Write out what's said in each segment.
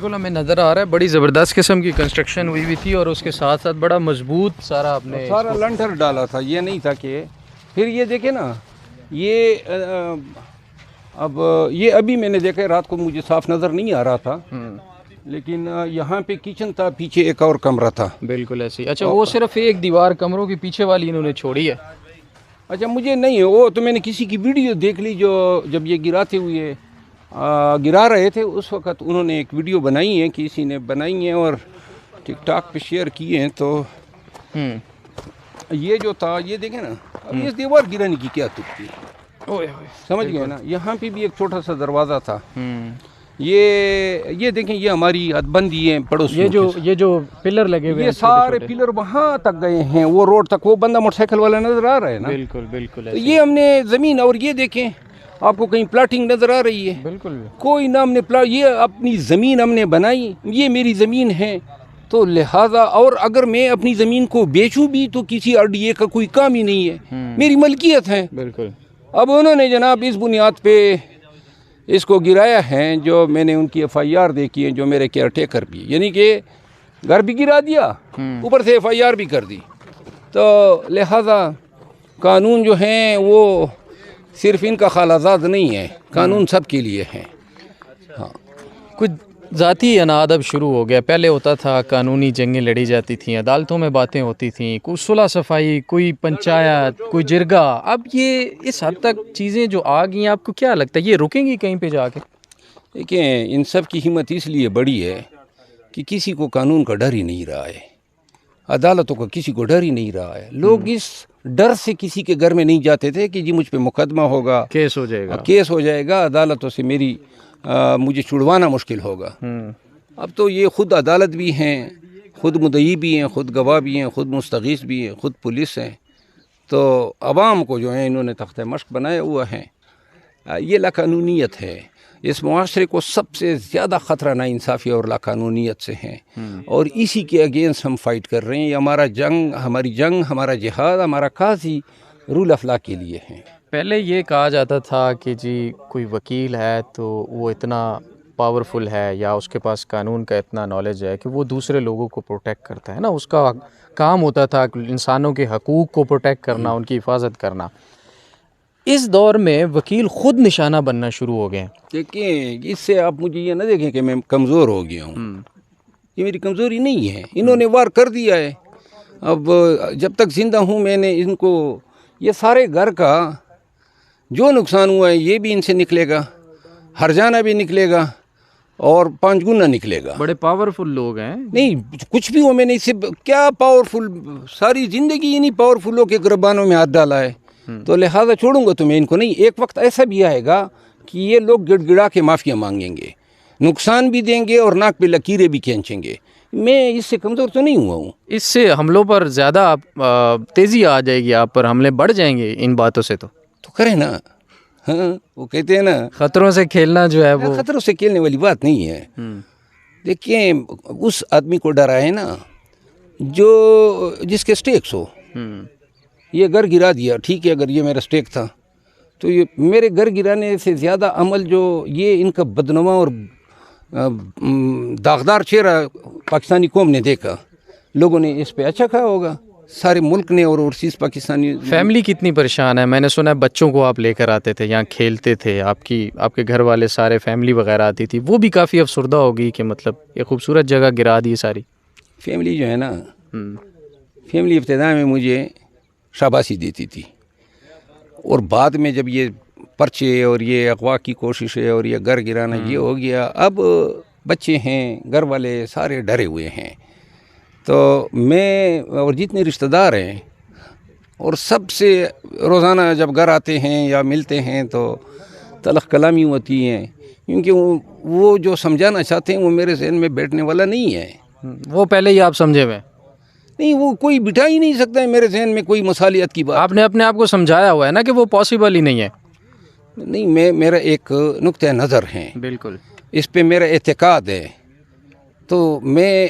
بالکل ہمیں نظر آ رہا ہے بڑی زبردست قسم کی کنسٹرکشن ہوئی ہوئی تھی اور اس کے ساتھ ساتھ بڑا مضبوط سارا آپ نے سارا لنٹر ڈالا تھا، یہ نہیں تھا کہ پھر یہ دیکھیں نا یہ اب یہ ابھی میں نے دیکھا رات کو مجھے صاف نظر نہیں آ رہا تھا، لیکن یہاں پہ کچن تھا، پیچھے ایک اور کمرہ تھا. بالکل ایسی. اچھا وہ صرف ایک دیوار کمروں کی پیچھے والی انہوں نے چھوڑی ہے؟ اچھا مجھے نہیں، وہ تو میں نے کسی کی ویڈیو دیکھ لی جو جب یہ گراتے ہوئے گرا رہے تھے اس وقت انہوں نے ایک ویڈیو بنائی ہے، کسی نے بنائی ہے اور ٹک ٹاک پہ شیئر کیے ہیں. تو یہ جو تھا یہ دیکھیں نا، اب اس دیوار گرانے کی کیا تک تھی، سمجھ گئے نا. یہاں پہ بھی ایک چھوٹا سا دروازہ تھا. یہ دیکھیں یہ ہماری حد بندی ہے پڑوس، یہ جو پلر لگے ہوئے یہ سارے پلر وہاں تک گئے ہیں، وہ روڈ تک. وہ بندہ موٹر سائیکل والا نظر آ رہا ہے نا. بالکل بالکل. یہ ہم نے زمین، اور یہ دیکھیں آپ کو کہیں پلاٹنگ نظر آ رہی ہے؟ بالکل کوئی نہ. ہم نے یہ اپنی زمین ہم نے بنائی، یہ میری زمین ہے، تو لہٰذا اور اگر میں اپنی زمین کو بیچوں بھی تو کسی آر ڈی اے کا کوئی کام ہی نہیں ہے، میری ملکیت ہے. بالکل. اب انہوں نے جناب اس بنیاد پہ اس کو گرایا ہے، جو میں نے ان کی ایف آئی آر دیکھی ہے، جو میرے کیئر ٹیکر بھی، یعنی کہ گھر بھی گرا دیا، اوپر سے ایف آئی آر بھی کر دی. تو لہٰذا قانون جو ہیں وہ صرف ان کا خالازاد نہیں ہے، قانون سب کے لیے ہے. ہاں کچھ ذاتی اناد اب شروع ہو گیا. پہلے ہوتا تھا قانونی جنگیں لڑی جاتی تھیں، عدالتوں میں باتیں ہوتی تھیں، کوئی صلح صفائی، کوئی پنچایت، کوئی جرگہ. اب یہ اس حد تک چیزیں جو آ گئی ہیں، آپ کو کیا لگتا ہے یہ رکیں گی کہیں پہ جا کے؟ دیکھیں ان سب کی ہمت اس لیے بڑی ہے کہ کسی کو قانون کا ڈر ہی نہیں رہا ہے، عدالتوں کا کسی کو ڈر ہی نہیں رہا ہے. لوگ اس ڈر سے کسی کے گھر میں نہیں جاتے تھے کہ جی مجھ پہ مقدمہ ہوگا، کیس ہو جائے گا، عدالتوں سے مجھے چھڑوانا مشکل ہوگا. اب تو یہ خود عدالت بھی ہیں، خود مدعی بھی ہیں، خود گواہ بھی ہیں، خود مستغیث بھی ہیں، خود پولیس ہیں. تو عوام کو جو ہے انہوں نے تختہ مشق بنایا ہوا ہے. یہ لاقانونیت ہے. اس معاشرے کو سب سے زیادہ خطرہ ناانصافی اور لاقانونیت سے ہیں، اور اسی کے اگینسٹ ہم فائٹ کر رہے ہیں. یہ ہماری جنگ، ہمارا جہاد، ہمارا قاضی رول آف لا کے لیے ہیں. پہلے یہ کہا جاتا تھا کہ جی کوئی وکیل ہے تو وہ اتنا پاورفل ہے یا اس کے پاس قانون کا اتنا نالج ہے کہ وہ دوسرے لوگوں کو پروٹیکٹ کرتا ہے نا. اس کا کام ہوتا تھا انسانوں کے حقوق کو پروٹیکٹ کرنا، ان کی حفاظت کرنا. اس دور میں وکیل خود نشانہ بننا شروع ہو گئے. دیکھیں اس سے آپ مجھے یہ نہ دیکھیں کہ میں کمزور ہو گیا ہوں، یہ میری کمزوری نہیں ہے. انہوں نے وار کر دیا ہے. اب جب تک زندہ ہوں میں نے ان کو یہ سارے گھر کا جو نقصان ہوا ہے یہ بھی ان سے نکلے گا، ہرجانہ بھی نکلے گا اور 5 گنا نکلے گا. بڑے پاورفل لوگ ہیں. نہیں کچھ بھی ہو، میں نے اس سے کیا پاورفل، ساری زندگی انہی پاورفلوں کے گربانوں میں ہاتھ ڈالا ہے. تو لہٰذا چھوڑوں گا تو میں ان کو نہیں. ایک وقت ایسا بھی آئے گا کہ یہ لوگ گڑ گڑا کے معافیا مانگیں گے، نقصان بھی دیں گے اور ناک پہ لکیریں بھی کھینچیں گے. میں اس سے کمزور تو نہیں ہوا ہوں. اس سے حملوں پر زیادہ تیزی آ جائے گی، آپ پر حملے بڑھ جائیں گے ان باتوں سے. تو کریں نا. ہاں وہ کہتے ہیں نا خطروں سے کھیلنا جو ہے وہ خطروں سے کھیلنے والی بات نہیں ہے. دیکھیں اس آدمی کو ڈرائے نا جس کے سٹیکس ہو. یہ گھر گرا دیا، ٹھیک ہے، اگر یہ میرا سٹیک تھا تو یہ میرے گھر گرانے سے زیادہ عمل جو یہ ان کا بدنما اور داغدار چہرہ پاکستانی قوم نے دیکھا، لوگوں نے اس پہ اچھا کہا ہوگا، سارے ملک نے اور اوورسیز پاکستانی. فیملی کتنی پریشان ہے؟ میں نے سنا ہے بچوں کو آپ لے کر آتے تھے، یہاں کھیلتے تھے، آپ کے گھر والے سارے فیملی وغیرہ آتی تھی، وہ بھی کافی افسردہ ہوگی کہ مطلب یہ خوبصورت جگہ گرا دی ساری. فیملی جو ہے نا، فیملی ابتدا میں مجھے شاباشی دیتی تھی، اور بعد میں جب یہ پرچے اور یہ اغوا کی کوششیں اور یہ گھر گرانا یہ ہو گیا، اب بچے ہیں، گھر والے سارے ڈرے ہوئے ہیں. تو میں اور جتنے رشتہ دار ہیں اور سب سے روزانہ جب گھر آتے ہیں یا ملتے ہیں تو تلخ کلامی ہوتی ہیں، کیونکہ وہ جو سمجھانا چاہتے ہیں وہ میرے ذہن میں بیٹھنے والا نہیں ہے. وہ پہلے ہی آپ سمجھے ہوئے نہیں، وہ کوئی بٹھا ہی نہیں سکتا ہے میرے ذہن میں کوئی مصالحت کی بات. آپ نے اپنے آپ کو سمجھایا ہوا ہے نا کہ وہ پاسبل ہی نہیں ہے. نہیں، میرا ایک نقطہ نظر ہے، بالکل اس پہ میرا اعتقاد ہے. تو میں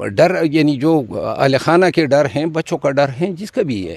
ڈر، یعنی جو اہل خانہ کے ڈر ہیں، بچوں کا ڈر ہے، جس کا بھی ہے،